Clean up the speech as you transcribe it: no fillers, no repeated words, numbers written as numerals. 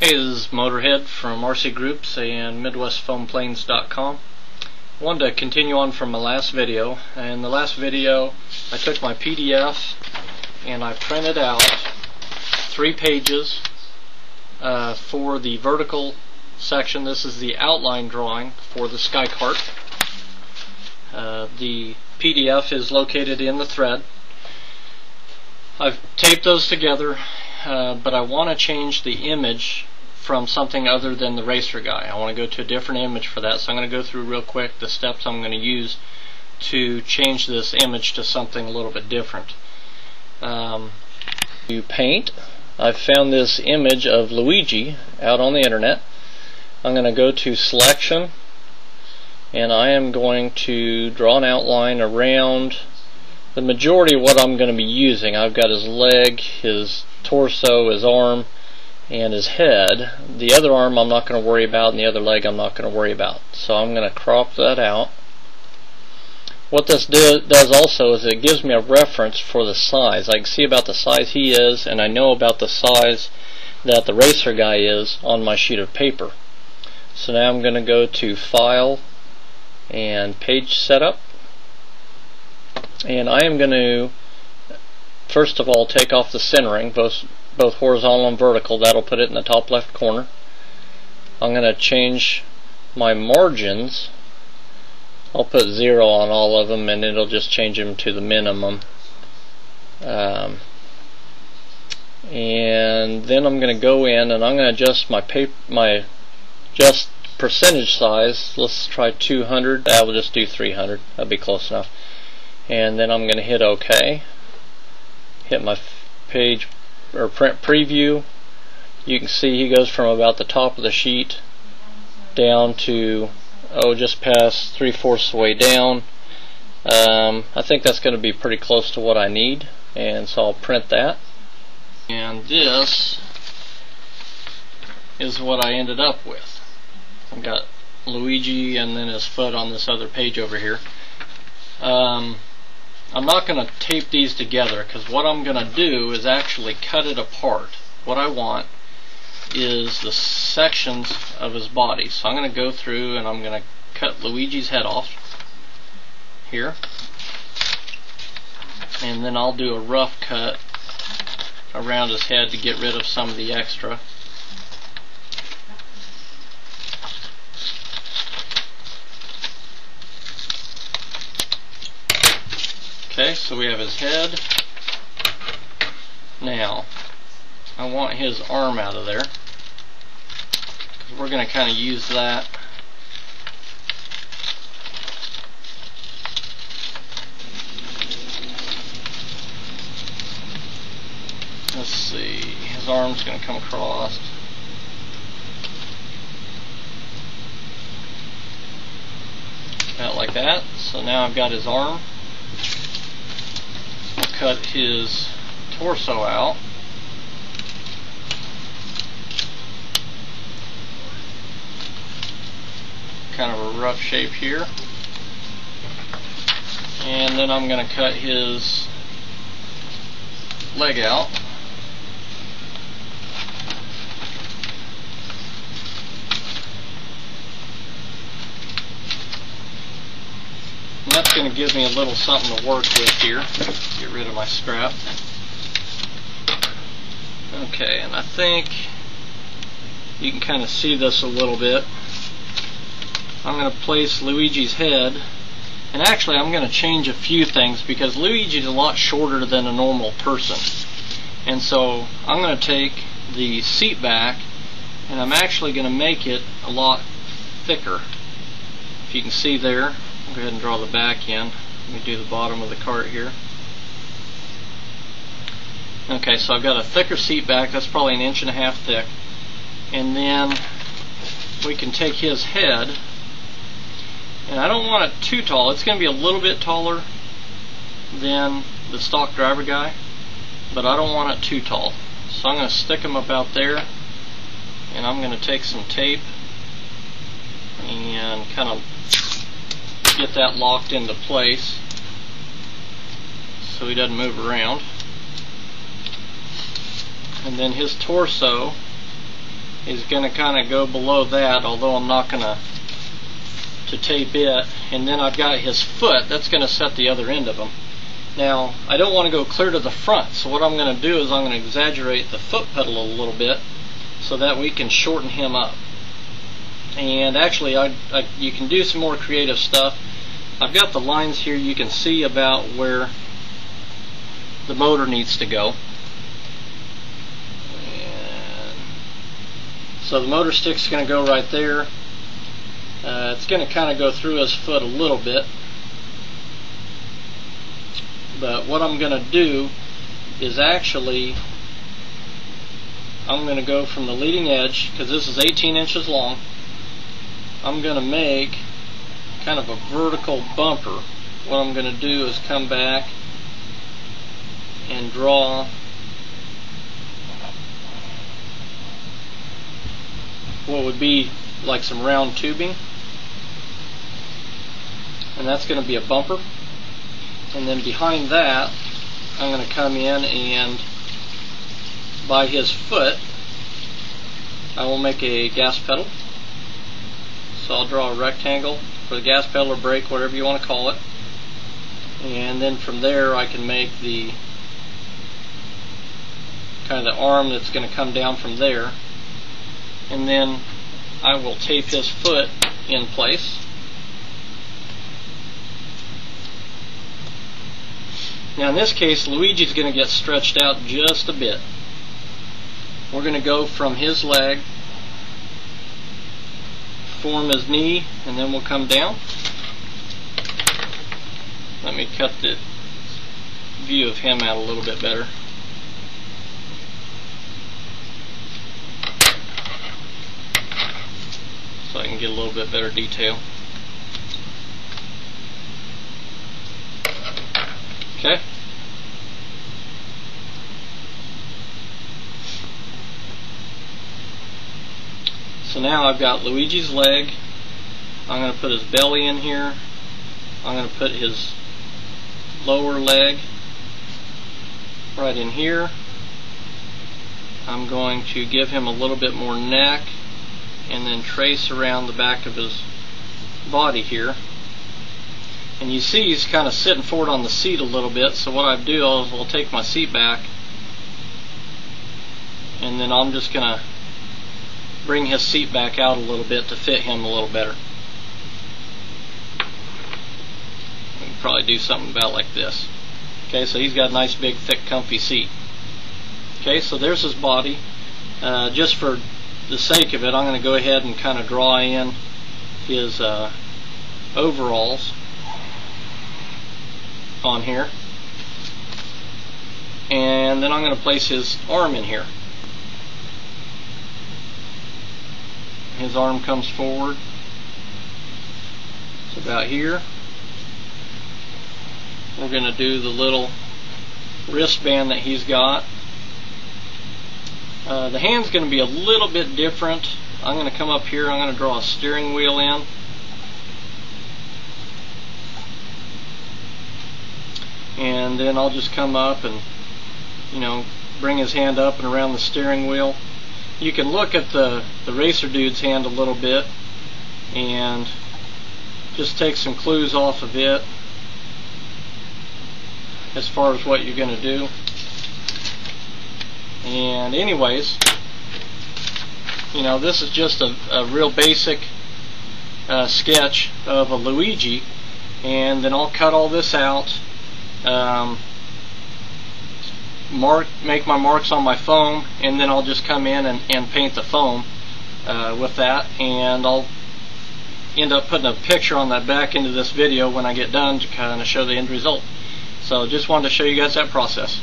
Hey, this is Motorhead from RC Groups and MidwestFoamPlanes.com. I wanted to continue on from my last video. In the last video I took my PDF and I printed out 3 pages for the vertical section. This is the outline drawing for the Skycart. The PDF is located in the thread. I've taped those together, but I want to change the image from something other than the racer guy. I want to go to a different image for that, so I'm going to go through real quick the steps I'm going to use to change this image to something a little bit different. To paint, I've found this image of Luigi out on the internet. I'm going to go to Selection, and I am going to draw an outline around the majority of what I'm going to be using. I've got his leg, his torso, his arm, and his head. The other arm I'm not going to worry about, and the other leg I'm not going to worry about. So I'm going to crop that out. What this does also is it gives me a reference for the size. I can see about the size he is, and I know about the size that the racer guy is on my sheet of paper. So now I'm going to go to File and Page Setup, and I am going to first of all take off the centering, both horizontal and vertical. That'll put it in the top left corner. I'm going to change my margins. I'll put 0 on all of them, and it'll just change them to the minimum. And then I'm going to go in and I'm going to adjust my percentage size. Let's try 200. I will just do 300. That'll be close enough. And then I'm going to hit OK. Hit my page or print preview. You can see he goes from about the top of the sheet down to just past 3/4 the way down. I think that's going to be pretty close to what I need, and so I'll print that. And this is what I ended up with. I've got Luigi and then his foot on this other page over here. I'm not going to tape these together, because what I'm going to do is actually cut it apart. What I want is the sections of his body. So I'm going to go through and I'm going to cut Luigi's head off here, and then I'll do a rough cut around his head to get rid of some of the extra. Okay, so we have his head. Now, I want his arm out of there, because we're going to kind of use that. Let's see, his arm's going to come across. About like that. So now I've got his arm. Cut his torso out. Kind of a rough shape here. And then I'm going to cut his leg out. And that's going to give me a little something to work with here. Get rid of my strap. Okay, and I think you can kind of see this a little bit. I'm going to place Luigi's head, and actually I'm going to change a few things, because Luigi's a lot shorter than a normal person. And so I'm going to take the seat back, and I'm actually going to make it a lot thicker. If you can see there, I'll go ahead and draw the back in. Let me do the bottom of the cart here. Okay, so I've got a thicker seat back. That's probably 1.5 inches thick. And then we can take his head, and I don't want it too tall. It's going to be a little bit taller than the stock driver guy, but I don't want it too tall. So I'm going to stick him about there, and I'm going to take some tape and kind of get that locked into place so he doesn't move around. And then his torso is going to kind of go below that, although I'm not going to tape it. And then I've got his foot that's going to set the other end of him. Now I don't want to go clear to the front, so what I'm going to do is I'm going to exaggerate the foot pedal a little bit so that we can shorten him up. And actually you can do some more creative stuff. I've got the lines here you can see about where the motor needs to go. And so the motor stick's going to go right there. It's going to kind of go through his foot a little bit. But what I'm going to do is actually I'm going to go from the leading edge, because this is 18 inches long. I'm going to make kind of a vertical bumper. What I'm going to do is come back and draw what would be like some round tubing, and that's going to be a bumper. And then behind that I'm going to come in, and by his foot I will make a gas pedal. So I'll draw a rectangle for the gas pedal or brake, whatever you want to call it, and then from there I can make the kind of the arm that's going to come down from there, and then I will tape his foot in place. Now in this case Luigi's going to get stretched out just a bit. We're going to go from his leg, form his knee, and then we'll come down. Let me cut the view of him out a little bit better. So I can get a little bit better detail. Okay. So now I've got Luigi's leg. I'm going to put his belly in here. I'm going to put his lower leg right in here. I'm going to give him a little bit more neck and then trace around the back of his body here. And you see he's kind of sitting forward on the seat a little bit, so what I do is I'll take my seat back, and then I'm just going to bring his seat back out a little bit to fit him a little better. We can probably do something about like this. Okay, so he's got a nice big thick comfy seat. Okay, so there's his body. Just for the sake of it, I'm going to go ahead and kind of draw in his overalls on here, and then I'm going to place his arm in here. His arm comes forward. It's about here. We're going to do the little wristband that he's got. The hand's going to be a little bit different. I'm going to come up here, I'm going to draw a steering wheel in. And then I'll just come up and, you know, bring his hand up and around the steering wheel. You can look at the racer dude's hand a little bit and just take some clues off of it as far as what you're going to do. And anyways, you know, this is just a real basic sketch of a Luigi, and then I'll cut all this out, make my marks on my foam, and then I'll just come in and paint the foam with that, and I'll end up putting a picture on that back into this video when I get done to kind of show the end result. So just wanted to show you guys that process.